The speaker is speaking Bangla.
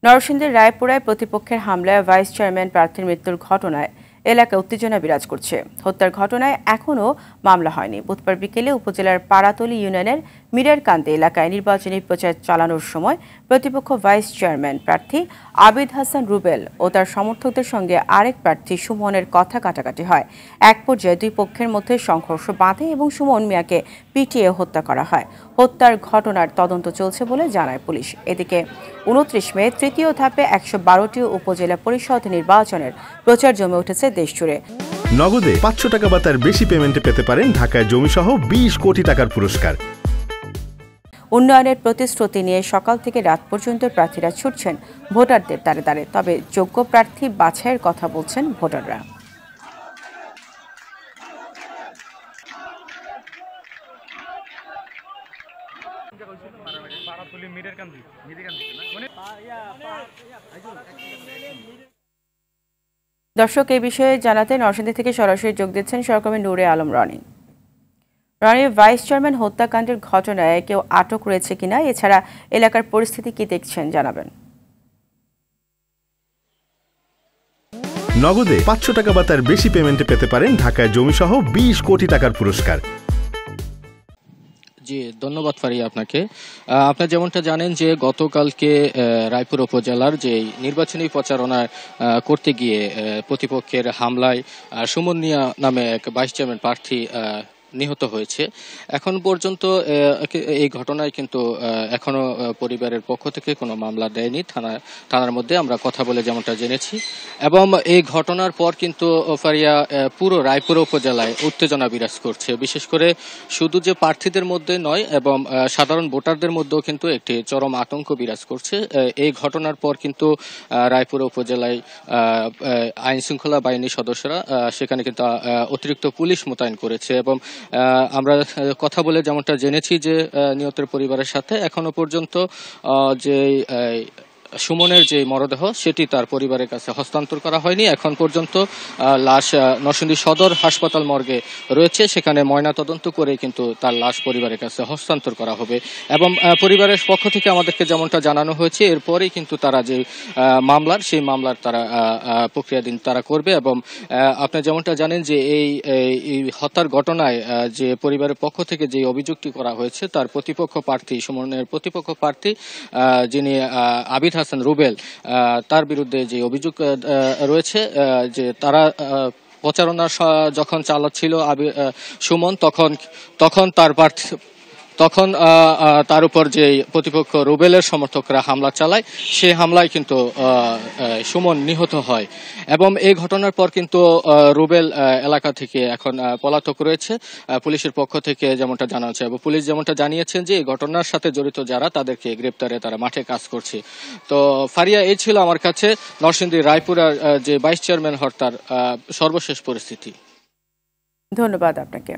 নরসিংদীর রায়পুরায় প্রতিপক্ষের হামলায় ভাইস চেয়ারম্যান প্রার্থীর মৃত্যুর ঘটনায় এলাকায় উত্তেজনা বিরাজ করছে। হত্যার ঘটনায় এখনও মামলা হয়নি। বুধবার বিকেলে উপজেলার পাড়াতলী ইউনিয়নের মিরেরকান্দি এলাকায় নির্বাচনী প্রচার চালানোর সময় প্রতিপক্ষ ভাইস চেয়ারম্যান প্রার্থী আবিদ হাসান রুবেল ও তার সমর্থকদের সঙ্গে আরেক প্রার্থী সুমনের কথা কাটাকাটি হয়। এক পর্যায়ে দুই পক্ষের মধ্যে সংঘর্ষ বাধে এবং সুমন মিয়াকে পিটিয়ে হত্যা করা হয়। হত্যার ঘটনার তদন্ত চলছে বলে জানায় পুলিশ। এদিকে ২৯ মে তৃতীয় ধাপে ১১২টি উপজেলা পরিষদ নির্বাচনের প্রচার জমে উঠেছে দেশজুড়ে। নগদে ৫০০ টাকা বা তার বেশি পেমেন্টে পেতে পারেন ঢাকায় জমিসহ ২০ কোটি টাকার পুরস্কার। উন্নয়নের প্রতিশ্রুতি নিয়ে সকাল থেকে রাত পর্যন্ত প্রার্থীরা ছুটছেন ভোটারদের দ্বারে দ্বারে। তবে যোগ্য প্রার্থী বাছাইয়ের কথা বলছেন ভোটাররা। দর্শক, এই বিষয়ে জানাতে নরসিংদী থেকে সরাসরি যোগ দিচ্ছেন সহকর্মী নূরে আলম রনি। রনি, ভাইস চেয়ারম্যান হত্যাকাণ্ডের ঘটনায় কেউ আটক রয়েছে কিনা, এছাড়া এলাকার পরিস্থিতি কি দেখছেন জানাবেন। নগদে ৫০০ টাকা বা তার বেশি পেমেন্টে পেতে পারেন ঢাকায় জমিসহ ২০ কোটি টাকার পুরস্কার। জি, ধন্যবাদ ফারিয়া আপনাকে। আপনি যেমনটা জানেন যে গতকালকে রায়পুর উপজেলার যে নির্বাচনী প্রচারণা করতে গিয়ে প্রতিপক্ষের হামলায় সুমন মিয়া নামে এক ভাইস চেয়ারম্যান প্রার্থী নিহত হয়েছে। এখন পর্যন্ত এই ঘটনায় কিন্তু এখনো পরিবারের পক্ষ থেকে কোনো মামলা দেয়নি। থানার মধ্যে আমরা কথা বলে যেমনটা জেনেছি। এবং এই ঘটনার পর কিন্তু ফারিয়া পুরো রায়পুর উপজেলায় উত্তেজনা বিরাজ করছে। বিশেষ করে শুধু যে প্রার্থীদের মধ্যে নয়, এবং সাধারণ ভোটারদের মধ্যেও কিন্তু একটি চরম আতঙ্ক বিরাজ করছে। এই ঘটনার পর কিন্তু রায়পুর উপজেলায় আইন শৃঙ্খলা বাহিনীর সদস্যরা সেখানে কিন্তু অতিরিক্ত পুলিশ মোতায়েন করেছে। এবং আমরা কথা বলে যেমনটা জেনেছি যে নিহতের পরিবারের সাথে এখনো পর্যন্ত যে সুমনের যে মরদেহ সেটি তার পরিবারের কাছে হস্তান্তর করা হয়নি। এখন পর্যন্ত লাশ নরসিংদী সদর হাসপাতাল মর্গে রয়েছে, সেখানে ময়নাতদন্ত করে কিন্তু তার লাশ পরিবারের কাছে হস্তান্তর করা হবে। এবং পরিবারের পক্ষ থেকে আমাদেরকে যেমনটা জানানো হয়েছে এরপরেই কিন্তু তারা যে সেই মামলার তারা প্রক্রিয়াধীন তারা করবে। এবং আপনি যেমনটা জানেন যে এই হত্যার ঘটনায় যে পরিবারের পক্ষ থেকে যে অভিযোগটি করা হয়েছে তার প্রতিপক্ষ প্রার্থী সুমনের প্রতিপক্ষ প্রার্থী যিনি আবিদ হাসান রুবেল, তার বিরুদ্ধে যে অভিযোগ রয়েছে যে তারা প্রচারণা যখন চালাচ্ছিল সুমন তখন তার উপর যে প্রতিপক্ষ রুবেলের সমর্থকরা হামলা চালায়, সেই হামলায় কিন্তু সুমন নিহত হয়। এবং এই ঘটনার পর কিন্তু রুবেল এলাকা থেকে এখন পলাতক রয়েছে পুলিশের পক্ষ থেকে যেমনটা জানা যাচ্ছে। এবং পুলিশ যেমনটা জানিয়েছেন যে এই ঘটনার সাথে জড়িত যারা তাদেরকে গ্রেপ্তারে তারা মাঠে কাজ করছে। তো ফারিয়া, এই ছিল আমার কাছে নরসিংদী রায়পুরার যে ভাইস চেয়ারম্যান হত্যার সর্বশেষ পরিস্থিতি। ধন্যবাদ আপনাকে।